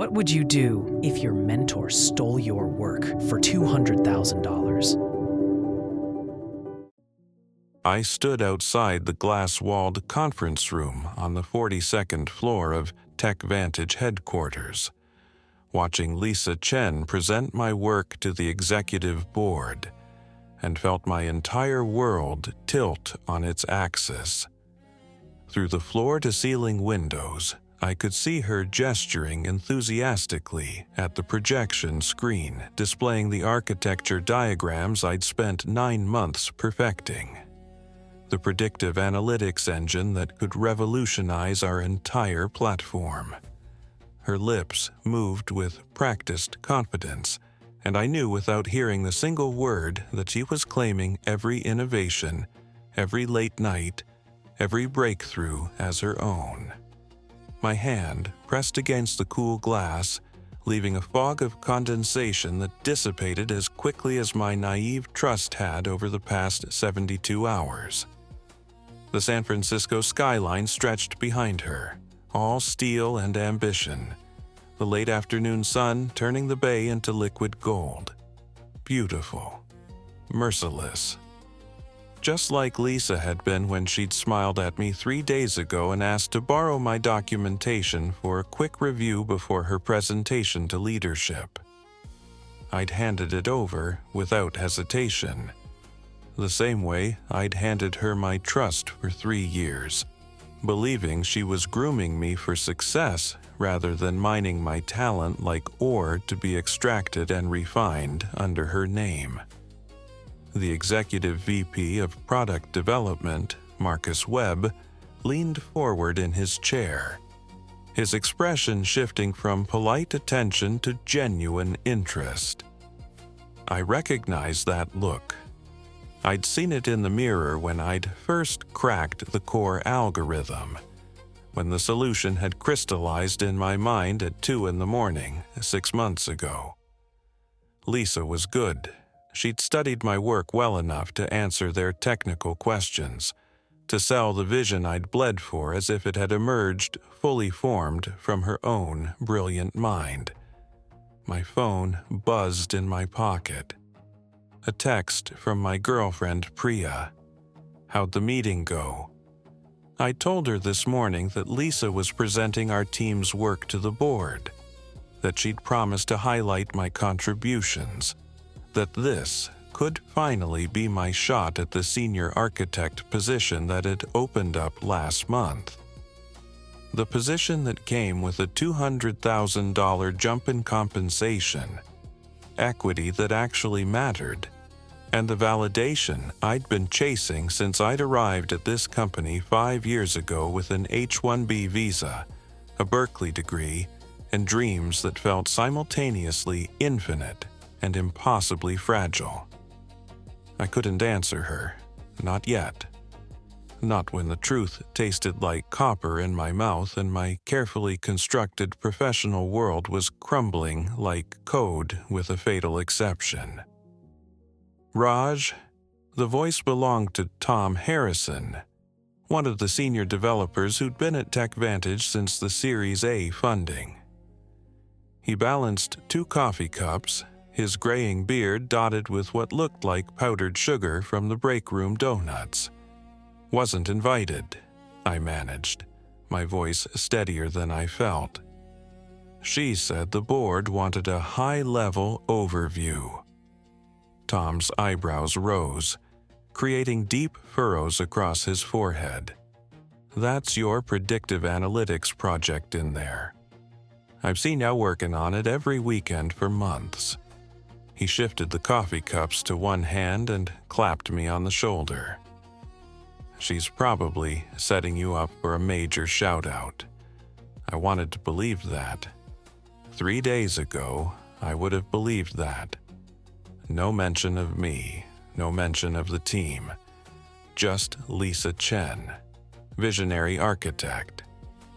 What would you do if your mentor stole your work for $200,000? I stood outside the glass-walled conference room on the 42nd floor of TechVantage headquarters, watching Lisa Chen present my work to the executive board, and felt my entire world tilt on its axis. Through the floor-to-ceiling windows, I could see her gesturing enthusiastically at the projection screen displaying the architecture diagrams I'd spent 9 months perfecting. The predictive analytics engine that could revolutionize our entire platform. Her lips moved with practiced confidence, and I knew without hearing the single word that she was claiming every innovation, every late night, every breakthrough as her own. My hand pressed against the cool glass, leaving a fog of condensation that dissipated as quickly as my naive trust had over the past 72 hours. The San Francisco skyline stretched behind her, all steel and ambition, the late afternoon sun turning the bay into liquid gold. Beautiful, merciless. Just like Lisa had been when she'd smiled at me 3 days ago and asked to borrow my documentation for a quick review before her presentation to leadership. I'd handed it over without hesitation, the same way I'd handed her my trust for 3 years, believing she was grooming me for success rather than mining my talent like ore to be extracted and refined under her name. The executive VP of Product Development, Marcus Webb, leaned forward in his chair, his expression shifting from polite attention to genuine interest. I recognized that look. I'd seen it in the mirror when I'd first cracked the core algorithm, when the solution had crystallized in my mind at 2 a.m. 6 months ago. Lisa was good. She'd studied my work well enough to answer their technical questions, to sell the vision I'd bled for as if it had emerged fully formed from her own brilliant mind. My phone buzzed in my pocket. A text from my girlfriend, Priya. How'd the meeting go? I told her this morning that Lisa was presenting our team's work to the board, that she'd promised to highlight my contributions, that this could finally be my shot at the senior architect position that had opened up last month. The position that came with a $200,000 jump in compensation, equity that actually mattered, and the validation I'd been chasing since I'd arrived at this company 5 years ago with an H-1B visa, a Berkeley degree, and dreams that felt simultaneously infinite and impossibly fragile. I couldn't answer her, not yet. Not when the truth tasted like copper in my mouth and my carefully constructed professional world was crumbling like code with a fatal exception. Raj, the voice belonged to Tom Harrison, one of the senior developers who'd been at TechVantage since the Series A funding. He balanced 2 coffee cups, his graying beard dotted with what looked like powdered sugar from the break room donuts. Wasn't invited, I managed, my voice steadier than I felt. She said the board wanted a high-level overview. Tom's eyebrows rose, creating deep furrows across his forehead. That's your predictive analytics project in there. I've seen you working on it every weekend for months. He shifted the coffee cups to one hand and clapped me on the shoulder. She's probably setting you up for a major shout-out. I wanted to believe that. 3 days ago, I would have believed that. No mention of me, no mention of the team. Just Lisa Chen, visionary architect,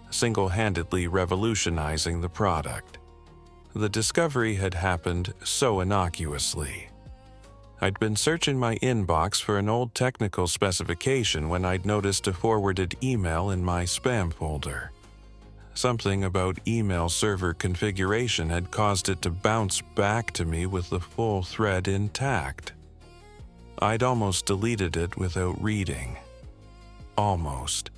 single-handedly revolutionizing the product. The discovery had happened so innocuously. I'd been searching my inbox for an old technical specification when I'd noticed a forwarded email in my spam folder. something about email server configuration had caused it to bounce back to me with the full thread intact. I'd almost deleted it without reading. Almost.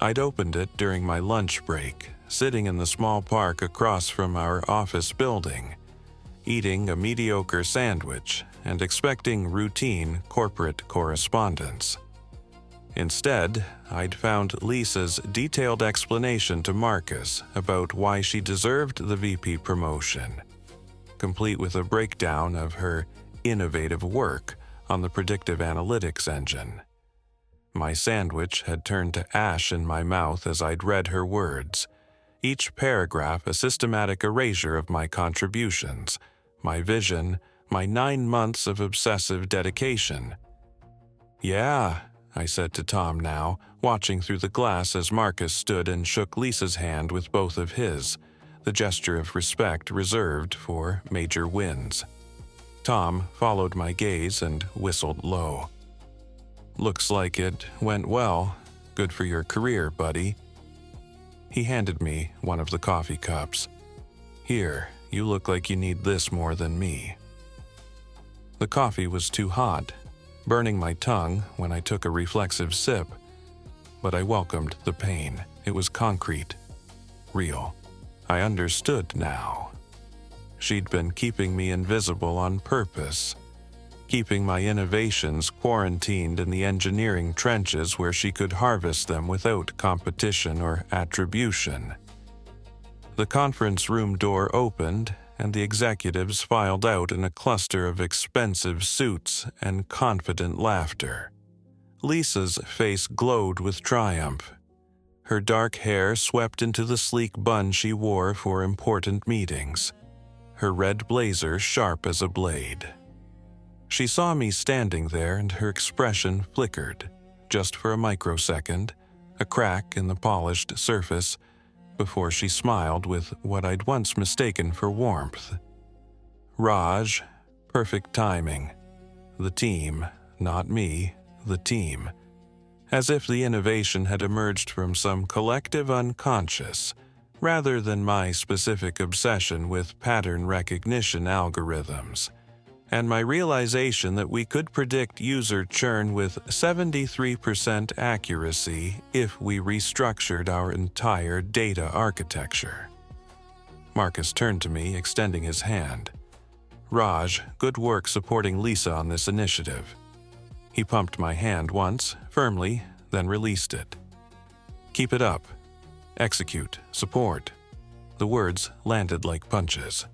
I'd opened it during my lunch break, sitting in the small park across from our office building, eating a mediocre sandwich and expecting routine corporate correspondence. Instead, I'd found Lisa's detailed explanation to Marcus about why she deserved the VP promotion, complete with a breakdown of her innovative work on the predictive analytics engine. My sandwich had turned to ash in my mouth as I'd read her words, each paragraph a systematic erasure of my contributions, my vision, my 9 months of obsessive dedication. "Yeah," I said to Tom now, watching through the glass as Marcus stood and shook Lisa's hand with both of his, the gesture of respect reserved for major wins. Tom followed my gaze and whistled low. "Looks like it went well. Good for your career, buddy." He handed me one of the coffee cups. "Here, you look like you need this more than me." The coffee was too hot, burning my tongue when I took a reflexive sip, but I welcomed the pain. It was concrete, real. I understood now. She'd been keeping me invisible on purpose, keeping my innovations quarantined in the engineering trenches where she could harvest them without competition or attribution. The conference room door opened, and the executives filed out in a cluster of expensive suits and confident laughter. Lisa's face glowed with triumph. Her dark hair swept into the sleek bun she wore for important meetings, her red blazer sharp as a blade. She saw me standing there and her expression flickered, just for a microsecond, a crack in the polished surface, before she smiled with what I'd once mistaken for warmth. Raj, perfect timing. The team, not me, the team. As if the innovation had emerged from some collective unconscious, rather than my specific obsession with pattern recognition algorithms, and my realization that we could predict user churn with 73% accuracy if we restructured our entire data architecture. Marcus turned to me, extending his hand. "Raj, good work supporting Lisa on this initiative." He pumped my hand once, firmly, then released it. "Keep it up. Execute. Support." The words landed like punches.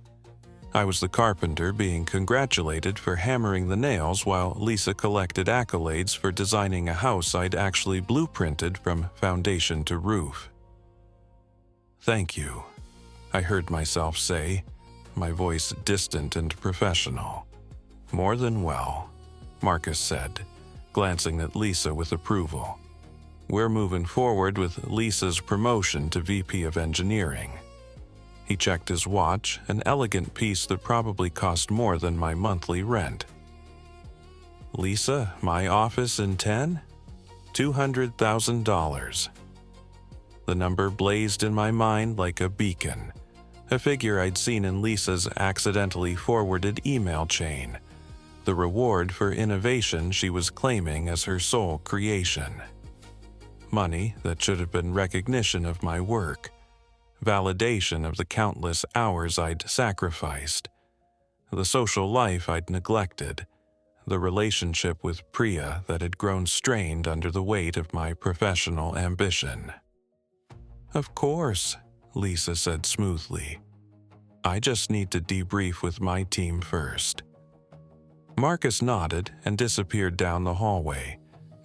I was the carpenter being congratulated for hammering the nails while Lisa collected accolades for designing a house I'd actually blueprinted from foundation to roof. "Thank you," I heard myself say, my voice distant and professional. "More than well," Marcus said, glancing at Lisa with approval. "We're moving forward with Lisa's promotion to VP of Engineering." He checked his watch, an elegant piece that probably cost more than my monthly rent. "Lisa, my office in 10? $200,000. The number blazed in my mind like a beacon, a figure I'd seen in Lisa's accidentally forwarded email chain, the reward for innovation she was claiming as her sole creation. Money that should have been recognition of my work, validation of the countless hours I'd sacrificed, the social life I'd neglected, the relationship with Priya that had grown strained under the weight of my professional ambition. "Of course," Lisa said smoothly. "I just need to debrief with my team first." Marcus nodded and disappeared down the hallway,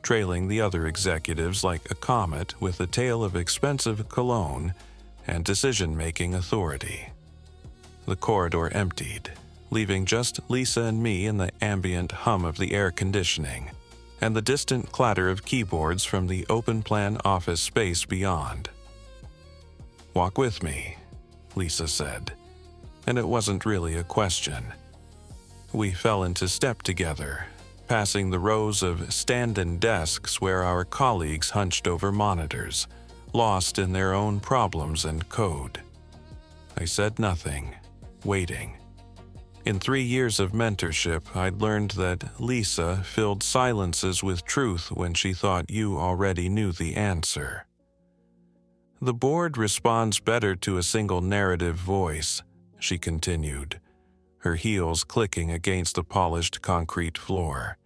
trailing the other executives like a comet with a tail of expensive cologne and decision-making authority. The corridor emptied, leaving just Lisa and me in the ambient hum of the air conditioning and the distant clatter of keyboards from the open-plan office space beyond. "Walk with me," Lisa said, and it wasn't really a question. We fell into step together, passing the rows of stand-in desks where our colleagues hunched over monitors, lost in their own problems and code. I said nothing, waiting. In 3 years of mentorship, I'd learned that Lisa filled silences with truth when she thought you already knew the answer. The board responds better to a single narrative voice, she continued, her heels clicking against the polished concrete floor.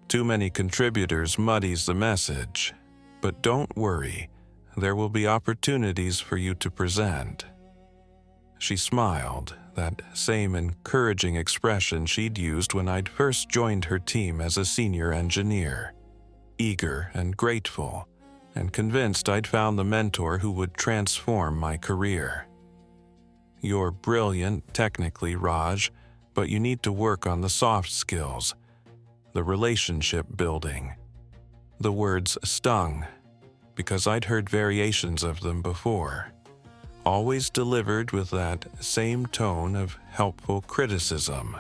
Too many contributors muddies the message, but don't worry, there will be opportunities for you to present. She smiled, that same encouraging expression she'd used when I'd first joined her team as a senior engineer, eager and grateful, and convinced I'd found the mentor who would transform my career. You're brilliant technically, Raj, but you need to work on the soft skills, the relationship building. The words stung, because I'd heard variations of them before, always delivered with that same tone of helpful criticism.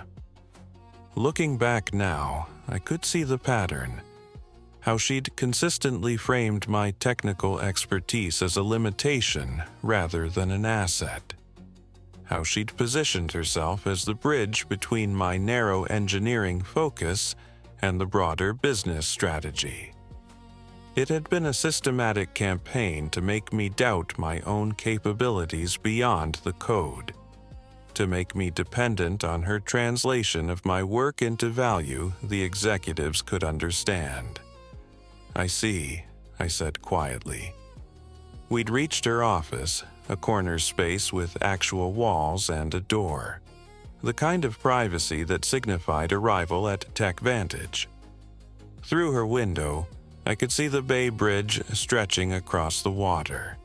Looking back now, I could see the pattern, how she'd consistently framed my technical expertise as a limitation rather than an asset, how she'd positioned herself as the bridge between my narrow engineering focus and the broader business strategy. It had been a systematic campaign to make me doubt my own capabilities beyond the code, to make me dependent on her translation of my work into value the executives could understand. I see, I said quietly. We'd reached her office, a corner space with actual walls and a door, the kind of privacy that signified arrival at Tech Vantage. Through her window, I could see the Bay Bridge stretching across the water,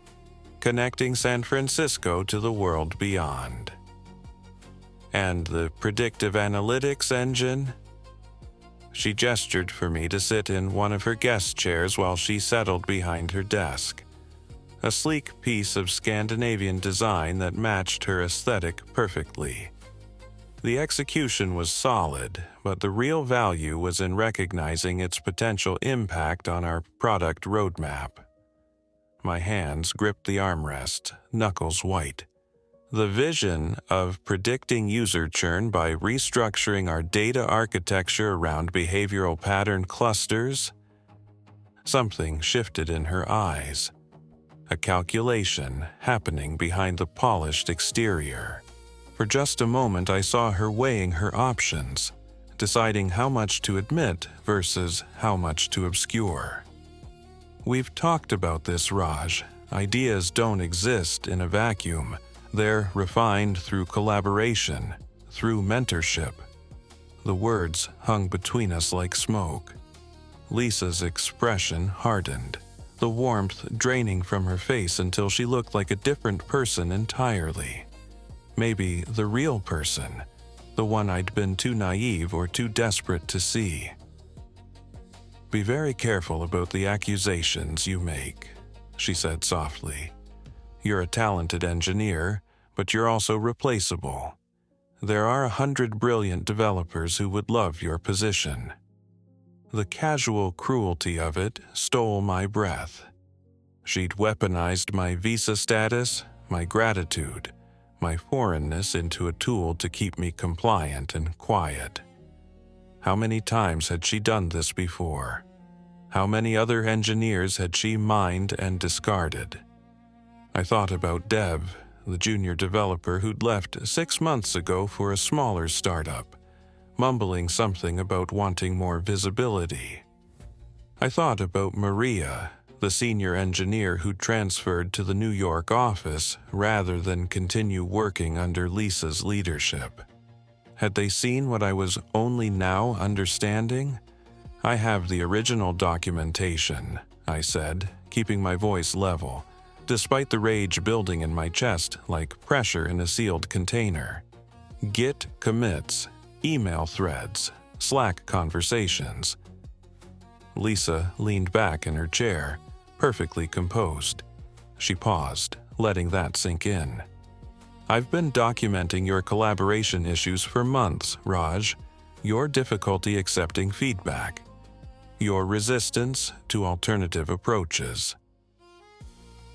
connecting San Francisco to the world beyond. And the predictive analytics engine? She gestured for me to sit in one of her guest chairs while she settled behind her desk, a sleek piece of Scandinavian design that matched her aesthetic perfectly. The execution was solid, but the real value was in recognizing its potential impact on our product roadmap. My hands gripped the armrest, knuckles white. The vision of predicting user churn by restructuring our data architecture around behavioral pattern clusters? Something shifted in her eyes, a calculation happening behind the polished exterior. For just a moment, I saw her weighing her options, deciding how much to admit versus how much to obscure. We've talked about this, Raj. Ideas don't exist in a vacuum. They're refined through collaboration, through mentorship. The words hung between us like smoke. Lisa's expression hardened, the warmth draining from her face until she looked like a different person entirely. Maybe the real person, the one I'd been too naive or too desperate to see. Be very careful about the accusations you make, she said softly. You're a talented engineer, but you're also replaceable. There are 100 brilliant developers who would love your position. The casual cruelty of it stole my breath. She'd weaponized my visa status, my gratitude, my foreignness into a tool to keep me compliant and quiet. How many times had she done this before? How many other engineers had she mined and discarded? I thought about Dev, the junior developer who'd left 6 months ago for a smaller startup, mumbling something about wanting more visibility. I thought about Maria, the senior engineer who transferred to the New York office rather than continue working under Lisa's leadership. Had they seen what I was only now understanding? I have the original documentation, I said, keeping my voice level, despite the rage building in my chest like pressure in a sealed container. Git commits, email threads, Slack conversations. Lisa leaned back in her chair, perfectly composed. She paused, letting that sink in. I've been documenting your collaboration issues for months, Raj. Your difficulty accepting feedback. Your resistance to alternative approaches.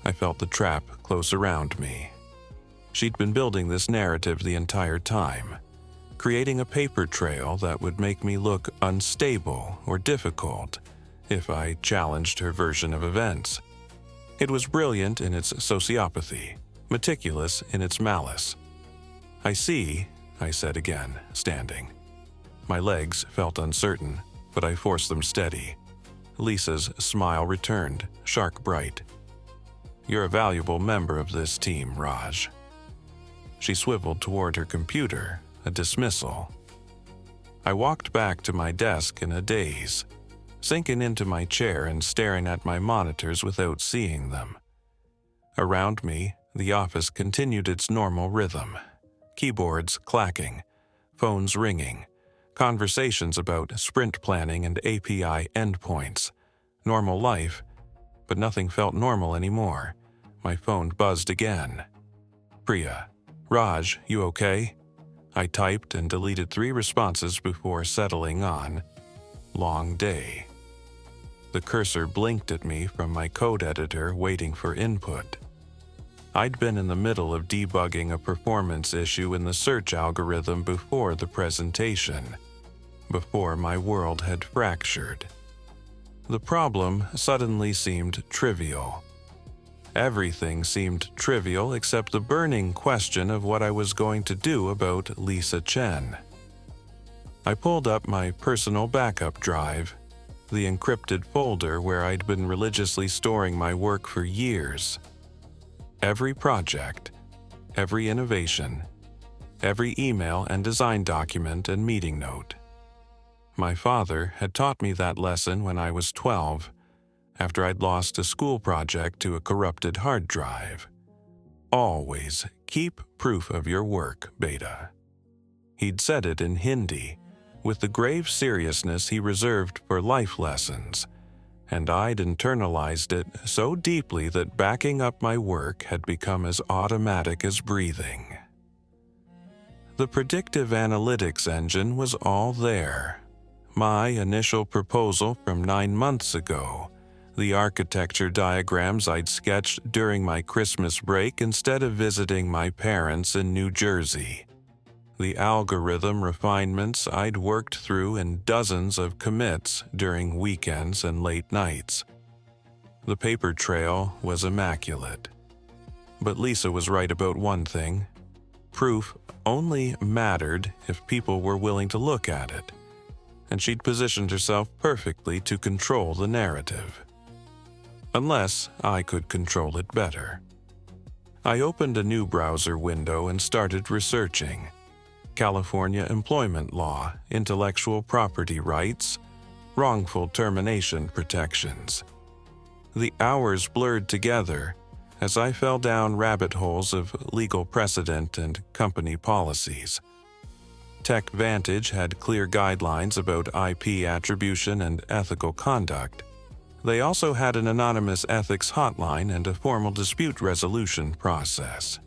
I felt the trap close around me. She'd been building this narrative the entire time, creating a paper trail that would make me look unstable or difficult if I challenged her version of events. It was brilliant in its sociopathy, meticulous in its malice. "I see," I said again, standing. My legs felt uncertain, but I forced them steady. Lisa's smile returned, shark bright. "You're a valuable member of this team, Raj." She swiveled toward her computer, a dismissal. I walked back to my desk in a daze, sinking into my chair and staring at my monitors without seeing them. Around me, the office continued its normal rhythm. Keyboards clacking, phones ringing, conversations about sprint planning and API endpoints. Normal life, but nothing felt normal anymore. My phone buzzed again. "Priya. Raj, you okay?" I typed and deleted 3 responses before settling on "long day." The cursor blinked at me from my code editor waiting for input. I'd been in the middle of debugging a performance issue in the search algorithm before the presentation, before my world had fractured. The problem suddenly seemed trivial. Everything seemed trivial except the burning question of what I was going to do about Lisa Chen. I pulled up my personal backup drive, the encrypted folder where I'd been religiously storing my work for years. Every project, every innovation, every email and design document and meeting note. My father had taught me that lesson when I was 12, after I'd lost a school project to a corrupted hard drive. Always keep proof of your work, Beta. He'd said it in Hindi, with the grave seriousness he reserved for life lessons, and I'd internalized it so deeply that backing up my work had become as automatic as breathing. The predictive analytics engine was all there. My initial proposal from 9 months ago, the architecture diagrams I'd sketched during my Christmas break instead of visiting my parents in New Jersey, the algorithm refinements I'd worked through in dozens of commits during weekends and late nights. The paper trail was immaculate. But Lisa was right about one thing. Proof only mattered if people were willing to look at it, and she'd positioned herself perfectly to control the narrative. Unless I could control it better. I opened a new browser window and started researching. California employment law, intellectual property rights, wrongful termination protections. The hours blurred together as I fell down rabbit holes of legal precedent and company policies. TechVantage had clear guidelines about IP attribution and ethical conduct. They also had an anonymous ethics hotline and a formal dispute resolution process.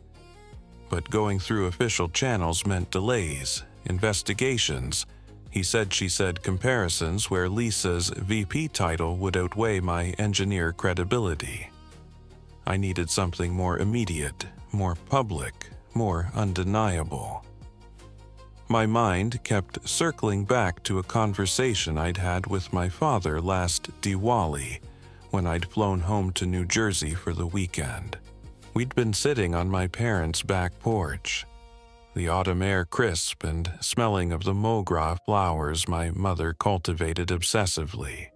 But going through official channels meant delays, investigations, he said-she said comparisons where Lisa's VP title would outweigh my engineer credibility. I needed something more immediate, more public, more undeniable. My mind kept circling back to a conversation I'd had with my father last Diwali, when I'd flown home to New Jersey for the weekend. We'd been sitting on my parents' back porch, the autumn air crisp and smelling of the mogra flowers my mother cultivated obsessively.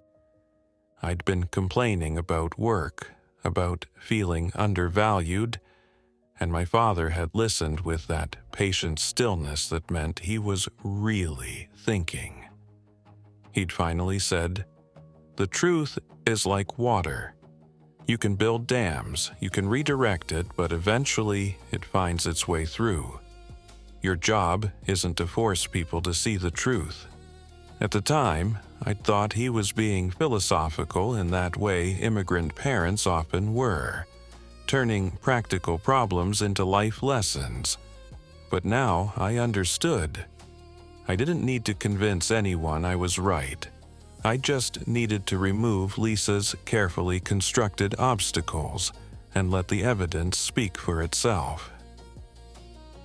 I'd been complaining about work, about feeling undervalued, and my father had listened with that patient stillness that meant he was really thinking. He'd finally said, "The truth is like water. You can build dams, you can redirect it, but eventually it finds its way through. Your job isn't to force people to see the truth." At the time, I'd thought he was being philosophical in that way immigrant parents often were, turning practical problems into life lessons. But now I understood. I didn't need to convince anyone I was right. I just needed to remove Lisa's carefully constructed obstacles and let the evidence speak for itself.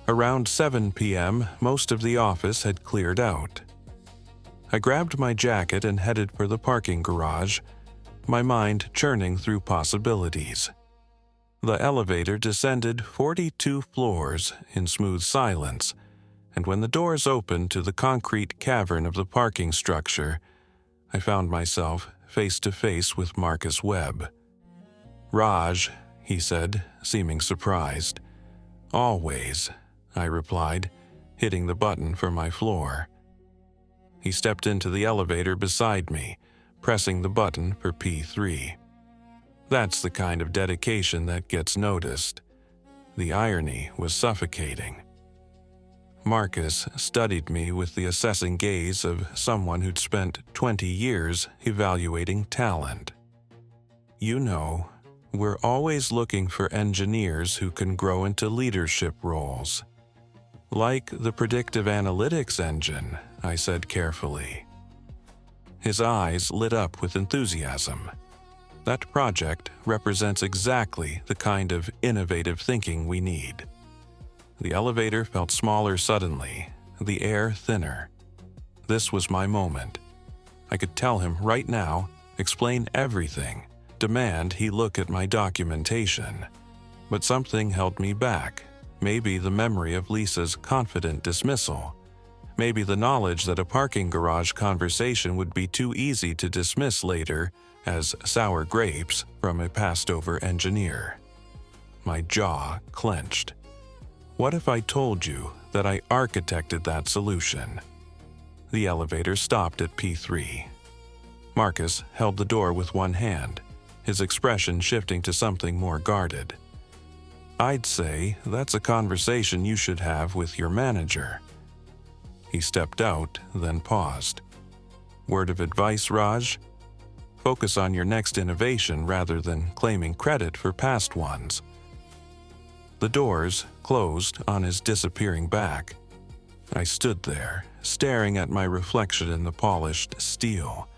Around 7 p.m., most of the office had cleared out. I grabbed my jacket and headed for the parking garage, my mind churning through possibilities. The elevator descended 42 floors in smooth silence, and when the doors opened to the concrete cavern of the parking structure, I found myself face to face with Marcus Webb. "Raj," he said, seeming surprised. "Always," I replied, hitting the button for my floor. He stepped into the elevator beside me, pressing the button for P3. That's the kind of dedication that gets noticed. The irony was suffocating. Marcus studied me with the assessing gaze of someone who'd spent 20 years evaluating talent. "You know, we're always looking for engineers who can grow into leadership roles. Like the predictive analytics engine," I said carefully. His eyes lit up with enthusiasm. That project represents exactly the kind of innovative thinking we need. The elevator felt smaller suddenly, the air thinner. This was my moment. I could tell him right now, explain everything, demand he look at my documentation. But something held me back. Maybe the memory of Lisa's confident dismissal. Maybe the knowledge that a parking garage conversation would be too easy to dismiss later as sour grapes from a passed-over engineer. My jaw clenched. What if I told you that I architected that solution? The elevator stopped at P3. Marcus held the door with one hand, his expression shifting to something more guarded. "I'd say that's a conversation you should have with your manager." He stepped out, then paused. "Word of advice, Raj? Focus on your next innovation rather than claiming credit for past ones." The doors closed on his disappearing back. I stood there, staring at my reflection in the polished steel,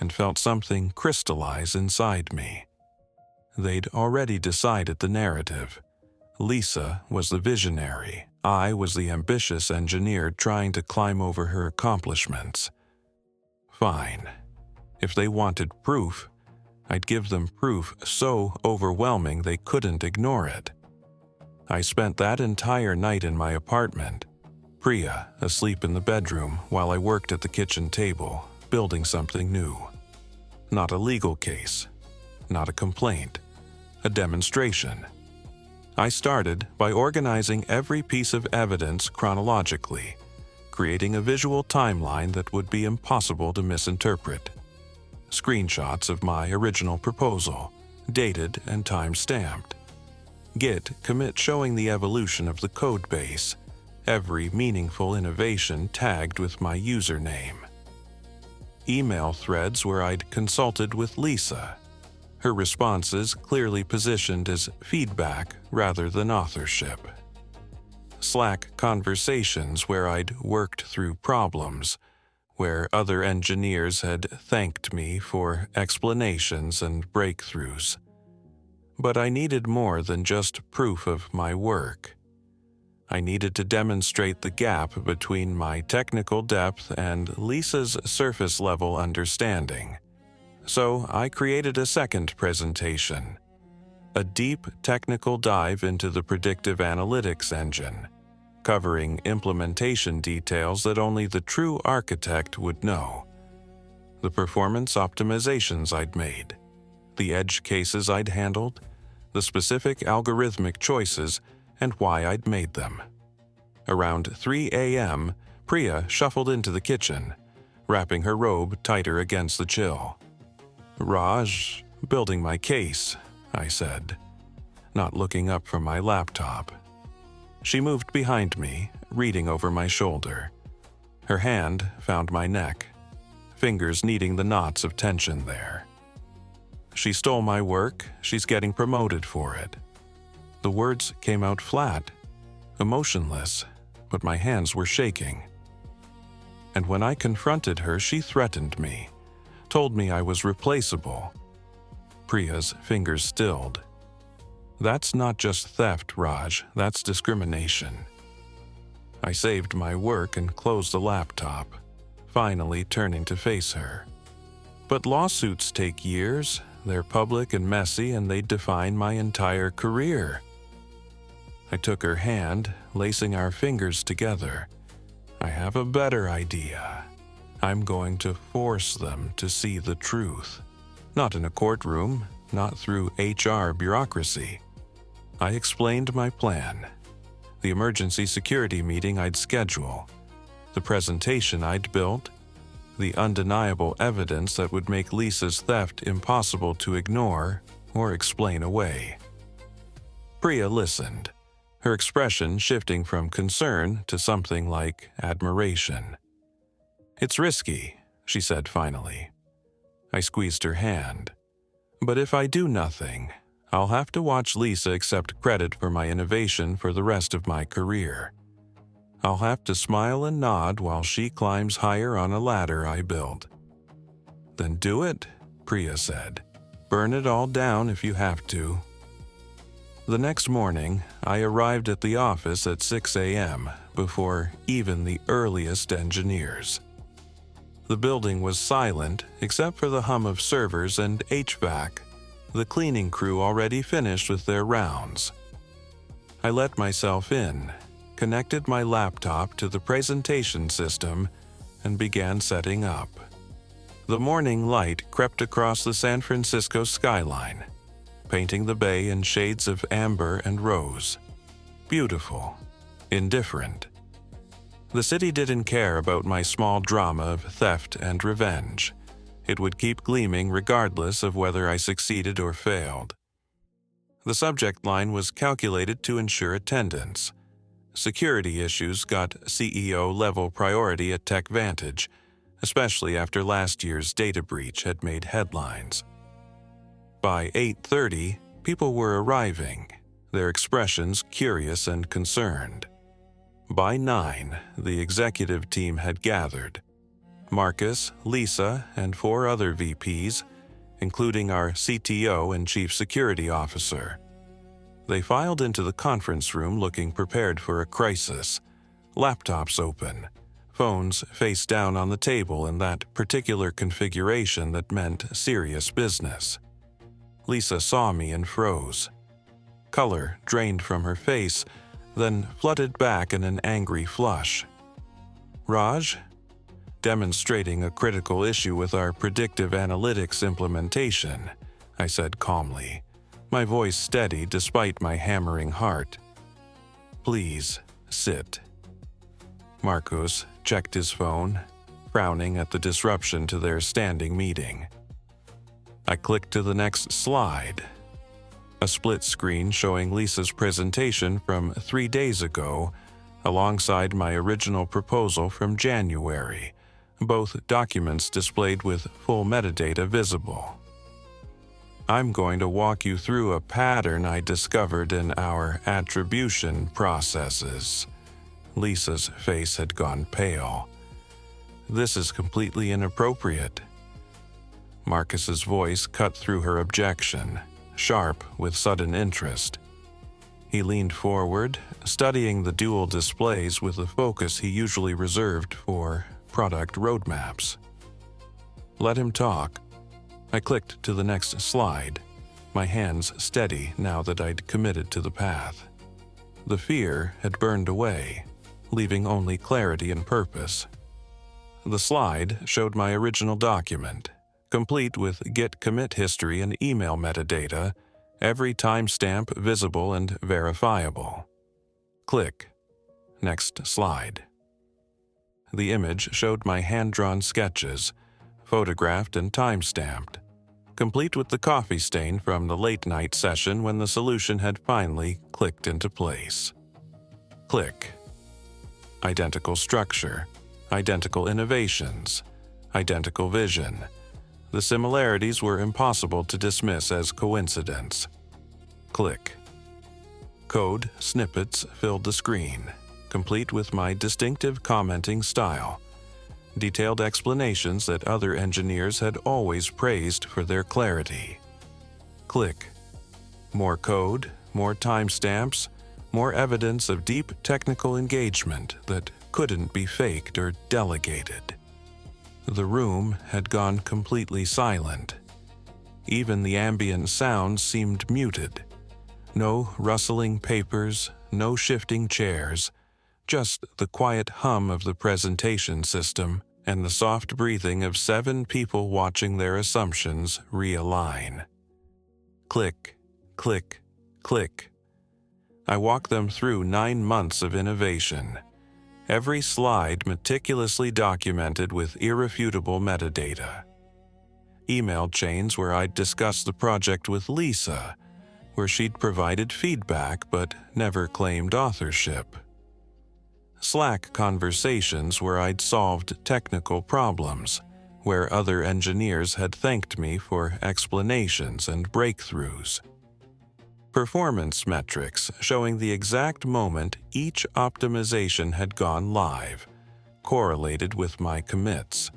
and felt something crystallize inside me. They'd already decided the narrative. Lisa was the visionary. I was the ambitious engineer trying to climb over her accomplishments. Fine. If they wanted proof, I'd give them proof so overwhelming they couldn't ignore it. I spent that entire night in my apartment, Priya asleep in the bedroom while I worked at the kitchen table, building something new. Not a legal case, not a complaint, a demonstration. I started by organizing every piece of evidence chronologically, creating a visual timeline that would be impossible to misinterpret. Screenshots of my original proposal, dated and time-stamped. Git commit showing the evolution of the code base, every meaningful innovation tagged with my username. Email threads where I'd consulted with Lisa, her responses clearly positioned as feedback rather than authorship. Slack conversations where I'd worked through problems, where other engineers had thanked me for explanations and breakthroughs. But I needed more than just proof of my work. I needed to demonstrate the gap between my technical depth and Lisa's surface-level understanding. So I created a second presentation, a deep technical dive into the predictive analytics engine, covering implementation details that only the true architect would know, the performance optimizations I'd made, the edge cases I'd handled, the specific algorithmic choices, and why I'd made them. Around 3 a.m., Priya shuffled into the kitchen, wrapping her robe tighter against the chill. "Raj, building my case," I said, not looking up from my laptop. She moved behind me, reading over my shoulder. Her hand found my neck, fingers kneading the knots of tension there. "She stole my work, she's getting promoted for it." The words came out flat, emotionless, but my hands were shaking. And when I confronted her, she threatened me, told me I was replaceable. Priya's fingers stilled. That's not just theft, Raj, that's discrimination. I saved my work and closed the laptop, finally turning to face her. But lawsuits take years, they're public and messy, and they define my entire career. I took her hand, lacing our fingers together. I have a better idea. I'm going to force them to see the truth. Not in a courtroom, not through HR bureaucracy. I explained my plan. The emergency security meeting I'd schedule. The presentation I'd built. The undeniable evidence that would make Lisa's theft impossible to ignore or explain away. Priya listened, her expression shifting from concern to something like admiration. "It's risky," she said finally. I squeezed her hand. "But if I do nothing, I'll have to watch Lisa accept credit for my innovation for the rest of my career. I'll have to smile and nod while she climbs higher on a ladder I built." "Then do it," Priya said. "Burn it all down if you have to." The next morning, I arrived at the office at 6 a.m. before even the earliest engineers. The building was silent except for the hum of servers and HVAC, the cleaning crew already finished with their rounds. I let myself in, connected my laptop to the presentation system, and began setting up. The morning light crept across the San Francisco skyline, painting the bay in shades of amber and rose. Beautiful, indifferent. The city didn't care about my small drama of theft and revenge. It would keep gleaming regardless of whether I succeeded or failed. The subject line was calculated to ensure attendance. Security issues got CEO-level priority at TechVantage, especially after last year's data breach had made headlines. By 8:30, people were arriving, their expressions curious and concerned. By 9, the executive team had gathered. Marcus, Lisa, and 4 other VPs, including our CTO and Chief Security Officer. They filed into the conference room looking prepared for a crisis, laptops open, phones face down on the table in that particular configuration that meant serious business. Lisa saw me and froze. Color drained from her face, then flooded back in an angry flush. "Raj?" "Demonstrating a critical issue with our predictive analytics implementation," I said calmly, my voice steady despite my hammering heart. "Please, sit." Marcos checked his phone, frowning at the disruption to their standing meeting. I clicked to the next slide. A split screen showing Lisa's presentation from 3 days ago, alongside my original proposal from January, both documents displayed with full metadata visible. "I'm going to walk you through a pattern I discovered in our attribution processes." Lisa's face had gone pale. "This is completely inappropriate." Marcus's voice cut through her objection, sharp with sudden interest. He leaned forward, studying the dual displays with the focus he usually reserved for product roadmaps. "Let him talk." I clicked to the next slide, my hands steady now that I'd committed to the path. The fear had burned away, leaving only clarity and purpose. The slide showed my original document, complete with Git commit history and email metadata, every timestamp visible and verifiable. Click. Next slide. The image showed my hand-drawn sketches, photographed and timestamped, complete with the coffee stain from the late-night session when the solution had finally clicked into place. Click. Identical structure, identical innovations, identical vision. The similarities were impossible to dismiss as coincidence. Click. Code snippets filled the screen, complete with my distinctive commenting style, detailed explanations that other engineers had always praised for their clarity. Click. More code, more timestamps, more evidence of deep technical engagement that couldn't be faked or delegated. The room had gone completely silent. Even the ambient sounds seemed muted. No rustling papers, no shifting chairs, just the quiet hum of the presentation system and the soft breathing of 7 people watching their assumptions realign. Click, click, click. I walk them through 9 months of innovation. Every slide meticulously documented with irrefutable metadata. Email chains where I'd discussed the project with Lisa, where she'd provided feedback but never claimed authorship. Slack conversations where I'd solved technical problems, where other engineers had thanked me for explanations and breakthroughs. Performance metrics showing the exact moment each optimization had gone live, correlated with my commits.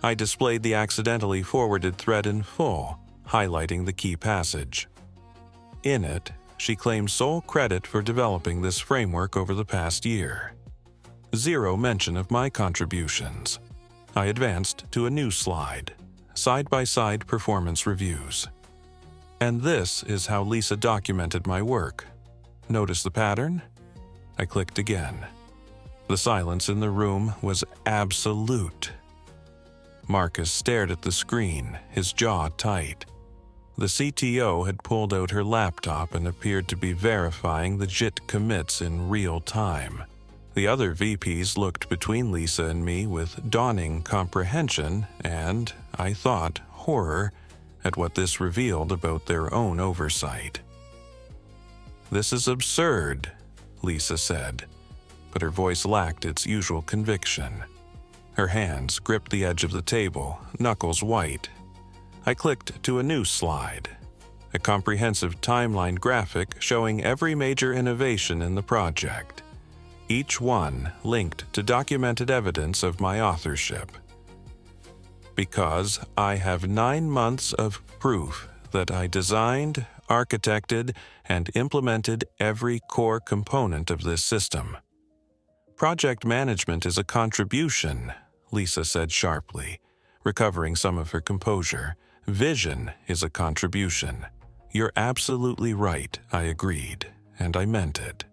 I displayed the accidentally forwarded thread in full, highlighting the key passage. In it, she claimed sole credit for developing this framework over the past year. Zero mention of my contributions. I advanced to a new slide, side-by-side performance reviews. And this is how Lisa documented my work. Notice the pattern? I clicked again. The silence in the room was absolute. Marcus stared at the screen, his jaw tight. The CTO had pulled out her laptop and appeared to be verifying the JIT commits in real time. The other VPs looked between Lisa and me with dawning comprehension and, I thought, horror at what this revealed about their own oversight. "This is absurd," Lisa said, but her voice lacked its usual conviction. Her hands gripped the edge of the table, knuckles white. I clicked to a new slide, a comprehensive timeline graphic showing every major innovation in the project, each one linked to documented evidence of my authorship. Because I have 9 months of proof that I designed, architected, and implemented every core component of this system. Project management is a contribution, Lisa said sharply, recovering some of her composure. Vision is a contribution. You're absolutely right, I agreed, and I meant it.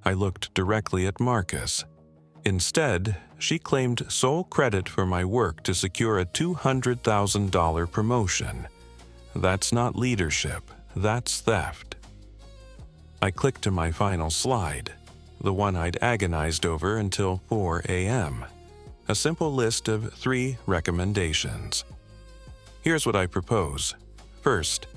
I looked directly at Marcus. Instead, she claimed sole credit for my work to secure a $200,000 promotion. That's not leadership, that's theft. I clicked to my final slide, the one I'd agonized over until 4 a.m. A simple list of 3 recommendations. Here's what I propose. First,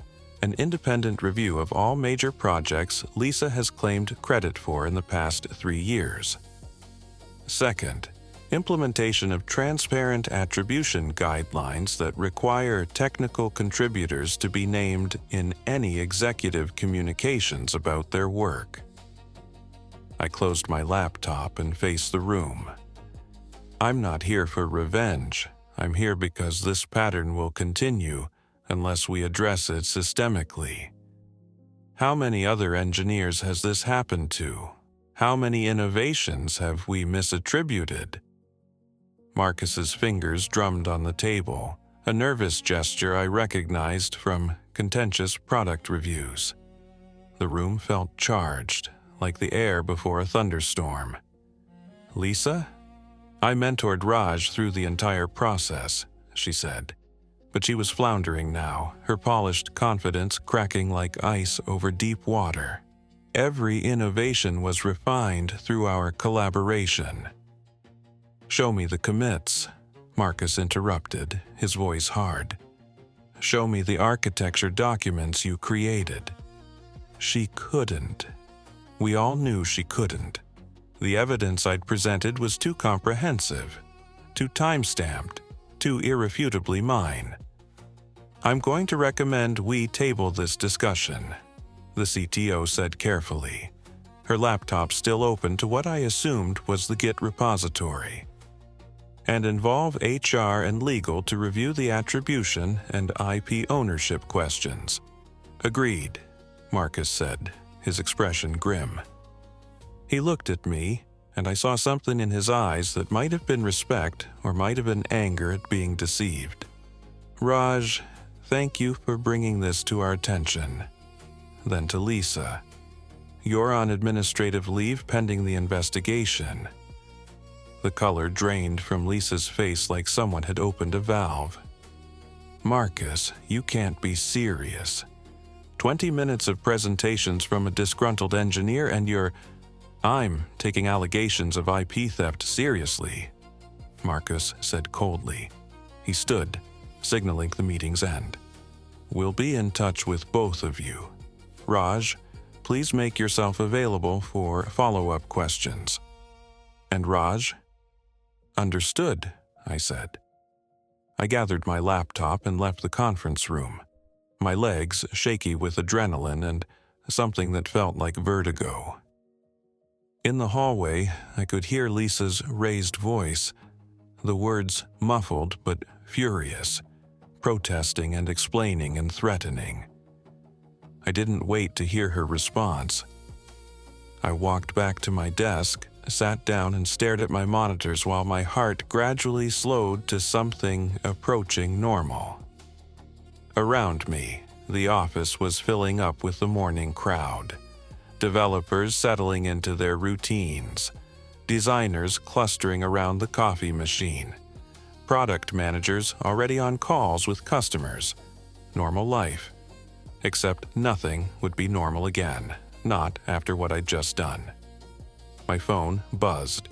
an independent review of all major projects Lisa has claimed credit for in the past 3 years. Second, implementation of transparent attribution guidelines that require technical contributors to be named in any executive communications about their work. I closed my laptop and faced the room. I'm not here for revenge. I'm here because this pattern will continue unless we address it systemically. How many other engineers has this happened to? How many innovations have we misattributed? Marcus's fingers drummed on the table, a nervous gesture I recognized from contentious product reviews. The room felt charged, like the air before a thunderstorm. Lisa? I mentored Raj through the entire process, she said. But she was floundering now, her polished confidence cracking like ice over deep water. Every innovation was refined through our collaboration. Show me the commits, Marcus interrupted, his voice hard. Show me the architecture documents you created. She couldn't. We all knew she couldn't. The evidence I'd presented was too comprehensive, too time-stamped, too irrefutably mine. I'm going to recommend we table this discussion, the CTO said carefully, her laptop still open to what I assumed was the Git repository, and involve HR and legal to review the attribution and IP ownership questions. Agreed. Marcus said, his expression grim. He looked at me, and I saw something in his eyes that might have been respect or might have been anger at being deceived. Raj, thank you for bringing this to our attention. Then to Lisa. You're on administrative leave pending the investigation. The color drained from Lisa's face like someone had opened a valve. Marcus, you can't be serious. 20 minutes of presentations from a disgruntled engineer and I'm taking allegations of IP theft seriously, Marcus said coldly. He stood, signaling the meeting's end. We'll be in touch with both of you. Raj, please make yourself available for follow-up questions. And Raj? Understood, I said. I gathered my laptop and left the conference room, my legs shaky with adrenaline and something that felt like vertigo. In the hallway, I could hear Lisa's raised voice, the words muffled but furious, protesting and explaining and threatening. I didn't wait to hear her response. I walked back to my desk, sat down and stared at my monitors while my heart gradually slowed to something approaching normal. Around me, the office was filling up with the morning crowd. Developers settling into their routines, designers clustering around the coffee machine, product managers already on calls with customers. Normal life. Except nothing would be normal again, not after what I'd just done. My phone buzzed.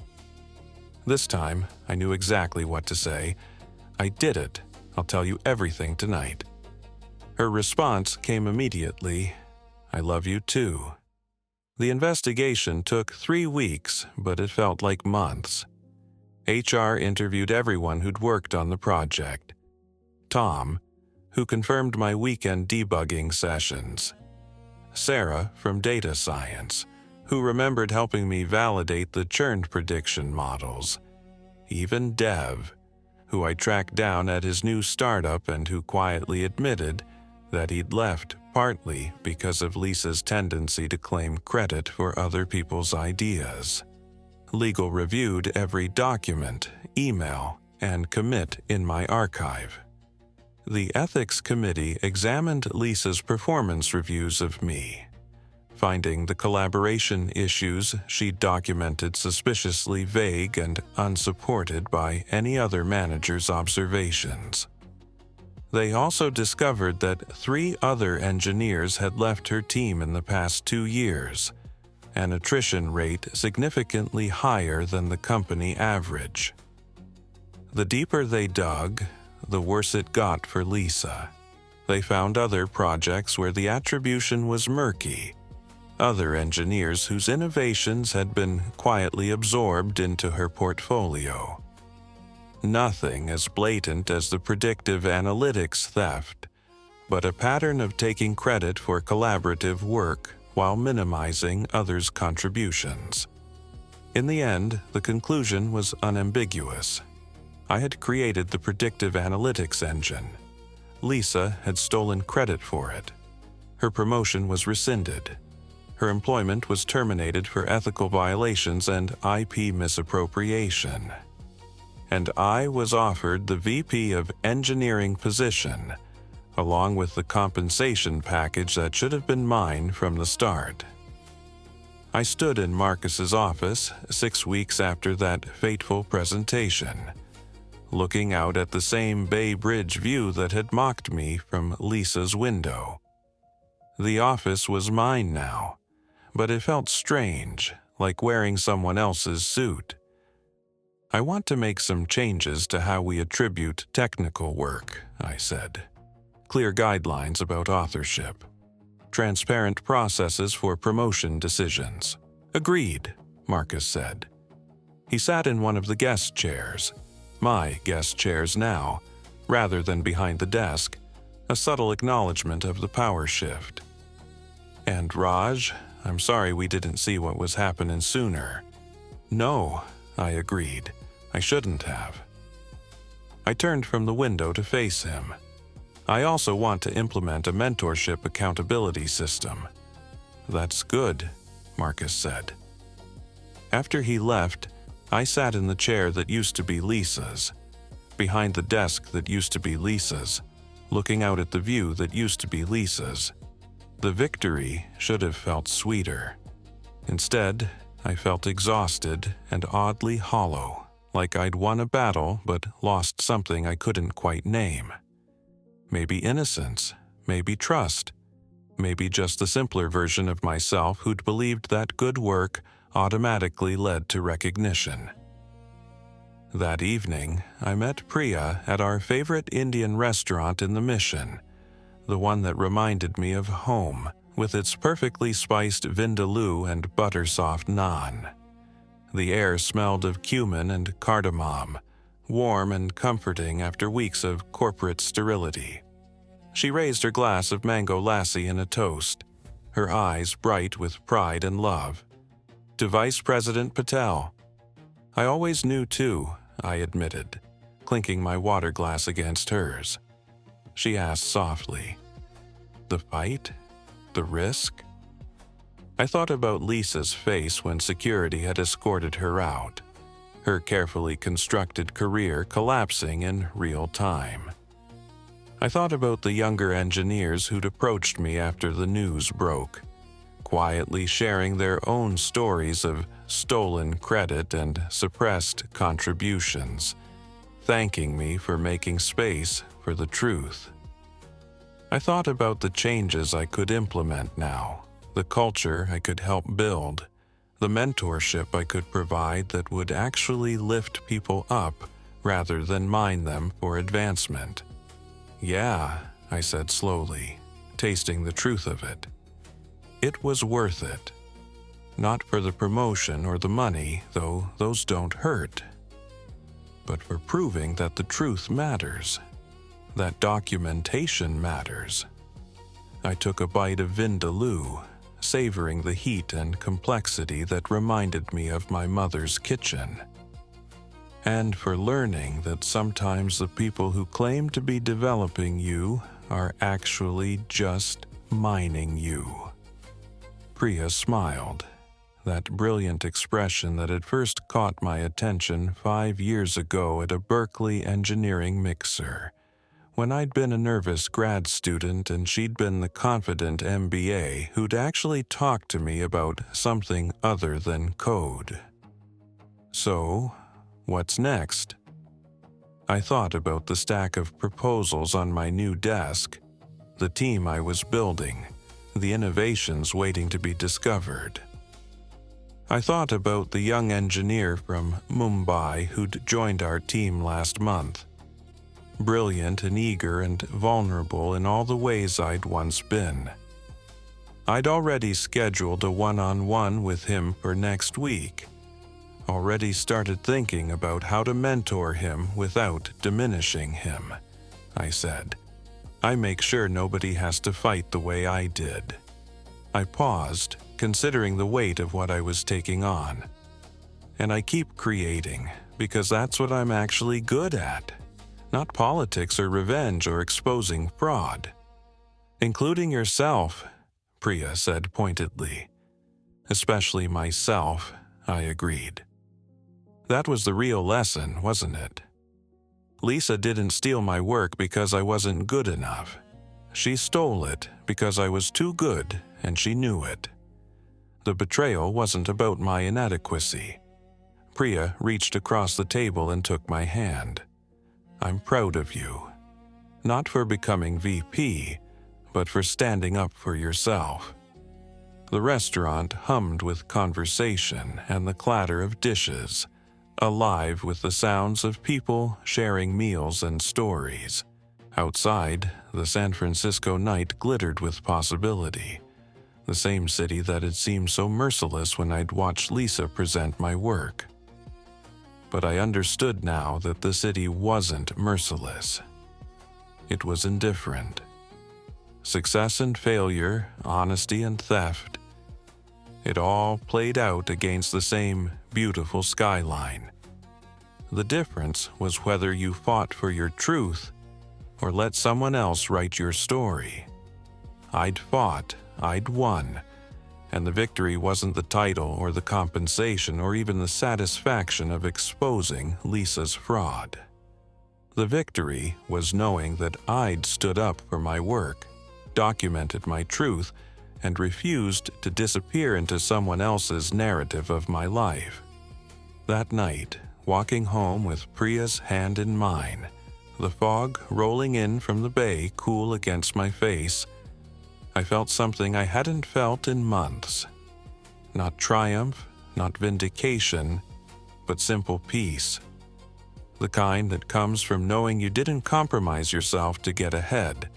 This time, I knew exactly what to say. I did it. I'll tell you everything tonight. Her response came immediately. I love you too. The investigation took 3 weeks, but it felt like months. HR interviewed everyone who'd worked on the project. Tom, who confirmed my weekend debugging sessions. Sarah from data science, who remembered helping me validate the churn prediction models. Even Dev, who I tracked down at his new startup and who quietly admitted that he'd left partly because of Lisa's tendency to claim credit for other people's ideas. Legal reviewed every document, email, and commit in my archive. The ethics committee examined Lisa's performance reviews of me, finding the collaboration issues she'd documented suspiciously vague and unsupported by any other manager's observations. They also discovered that 3 other engineers had left her team in the past 2 years, an attrition rate significantly higher than the company average. The deeper they dug, the worse it got for Lisa. They found other projects where the attribution was murky, other engineers whose innovations had been quietly absorbed into her portfolio. Nothing as blatant as the predictive analytics theft, but a pattern of taking credit for collaborative work while minimizing others' contributions. In the end, the conclusion was unambiguous. I had created the predictive analytics engine. Lisa had stolen credit for it. Her promotion was rescinded. Her employment was terminated for ethical violations and IP misappropriation. And I was offered the VP of Engineering position, along with the compensation package that should have been mine from the start. I stood in Marcus's office 6 weeks after that fateful presentation, looking out at the same Bay Bridge view that had mocked me from Lisa's window. The office was mine now, but it felt strange, like wearing someone else's suit. I want to make some changes to how we attribute technical work, I said. Clear guidelines about authorship. Transparent processes for promotion decisions. Agreed, Marcus said. He sat in one of the guest chairs, my guest chairs now, rather than behind the desk, a subtle acknowledgement of the power shift. And Raj, I'm sorry we didn't see what was happening sooner. No, I agreed. I shouldn't have. I turned from the window to face him. I also want to implement a mentorship accountability system, "That's good," Marcus said. After he left, I sat in the chair that used to be Lisa's, behind the desk that used to be Lisa's, looking out at the view that used to be Lisa's. The victory should have felt sweeter. Instead, I felt exhausted and oddly hollow, like I'd won a battle but lost something I couldn't quite name. Maybe innocence, maybe trust, maybe just the simpler version of myself who'd believed that good work automatically led to recognition. That evening, I met Priya at our favorite Indian restaurant in the Mission, the one that reminded me of home, with its perfectly spiced vindaloo and butter-soft naan. The air smelled of cumin and cardamom, warm and comforting after weeks of corporate sterility. She raised her glass of mango lassi in a toast, her eyes bright with pride and love. "To Vice President Patel." "I always knew too," I admitted, clinking my water glass against hers. She asked softly, "The fight? The risk?" I thought about Lisa's face when security had escorted her out, her carefully constructed career collapsing in real time. I thought about the younger engineers who'd approached me after the news broke, quietly sharing their own stories of stolen credit and suppressed contributions, thanking me for making space for the truth. I thought about the changes I could implement now, the culture I could help build, the mentorship I could provide that would actually lift people up rather than mine them for advancement. "Yeah," I said slowly, tasting the truth of it. It was worth it. Not for the promotion or the money, though those don't hurt, but for proving that the truth matters, that documentation matters. I took a bite of vindaloo, savoring the heat and complexity that reminded me of my mother's kitchen. And for learning that sometimes the people who claim to be developing you are actually just mining you. Priya smiled, that brilliant expression that had first caught my attention 5 years ago at a Berkeley engineering mixer, when I'd been a nervous grad student and she'd been the confident MBA who'd actually talked to me about something other than code. So, what's next? I thought about the stack of proposals on my new desk, the team I was building, the innovations waiting to be discovered. I thought about the young engineer from Mumbai who'd joined our team last month, brilliant and eager and vulnerable in all the ways I'd once been. I'd already scheduled a one-on-one with him for next week, already started thinking about how to mentor him without diminishing him. I said, "I make sure nobody has to fight the way I did." I paused, considering the weight of what I was taking on. And I keep creating, because that's what I'm actually good at. Not politics or revenge or exposing fraud. "Including yourself," Priya said pointedly. "Especially myself," I agreed. That was the real lesson, wasn't it? Lisa didn't steal my work because I wasn't good enough. She stole it because I was too good and she knew it. The betrayal wasn't about my inadequacy. Priya reached across the table and took my hand. "I'm proud of you. Not for becoming VP, but for standing up for yourself." The restaurant hummed with conversation and the clatter of dishes, alive with the sounds of people sharing meals and stories. Outside, the San Francisco night glittered with possibility, the same city that had seemed so merciless when I'd watched Lisa present my work. But I understood now that the city wasn't merciless. It was indifferent. Success and failure, honesty and theft, it all played out against the same beautiful skyline. The difference was whether you fought for your truth or let someone else write your story. I'd fought, I'd won, And the victory wasn't the title or the compensation or even the satisfaction of exposing Lisa's fraud. The victory was knowing that I'd stood up for my work, documented my truth, and refused to disappear into someone else's narrative of my life. That night, walking home with Priya's hand in mine, the fog rolling in from the bay cool against my face, I felt something I hadn't felt in months. Not triumph, not vindication, but simple peace. The kind that comes from knowing you didn't compromise yourself to get ahead,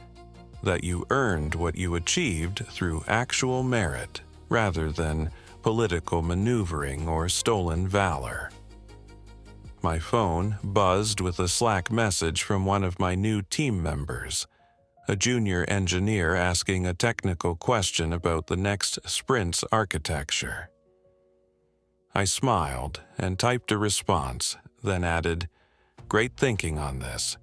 that you earned what you achieved through actual merit rather than political maneuvering or stolen valor. My phone buzzed with a Slack message from one of my new team members, a junior engineer asking a technical question about the next sprint's architecture. I smiled and typed a response, then added, "Great thinking on this.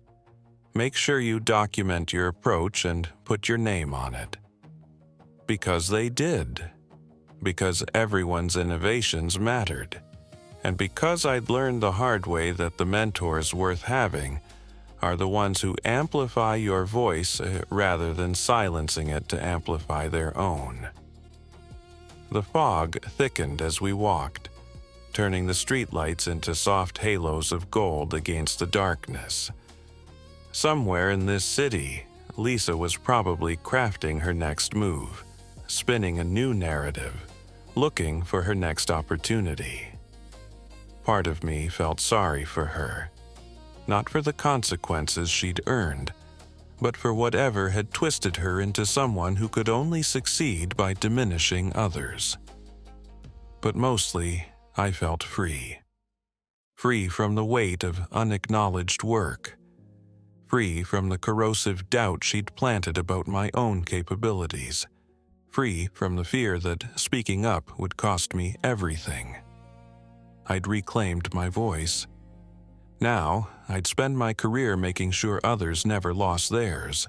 Make sure you document your approach and put your name on it." Because they did. Because everyone's innovations mattered. And because I'd learned the hard way that the mentors worth having are the ones who amplify your voice rather than silencing it to amplify their own. The fog thickened as we walked, turning the streetlights into soft halos of gold against the darkness. Somewhere in this city, Lisa was probably crafting her next move, spinning a new narrative, looking for her next opportunity. Part of me felt sorry for her, not for the consequences she'd earned, but for whatever had twisted her into someone who could only succeed by diminishing others. But mostly, I felt free. Free from the weight of unacknowledged work. Free from the corrosive doubt she'd planted about my own capabilities. Free from the fear that speaking up would cost me everything. I'd reclaimed my voice. Now, I'd spend my career making sure others never lost theirs.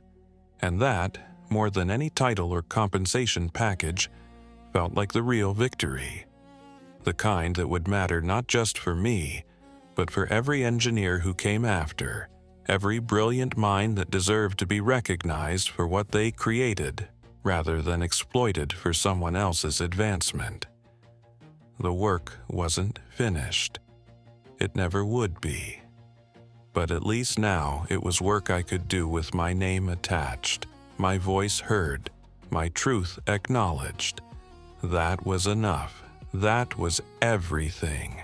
And that, more than any title or compensation package, felt like the real victory. The kind that would matter not just for me, but for every engineer who came after, every brilliant mind that deserved to be recognized for what they created, rather than exploited for someone else's advancement. The work wasn't finished. It never would be. But at least now it was work I could do with my name attached, my voice heard, my truth acknowledged. That was enough. That was everything.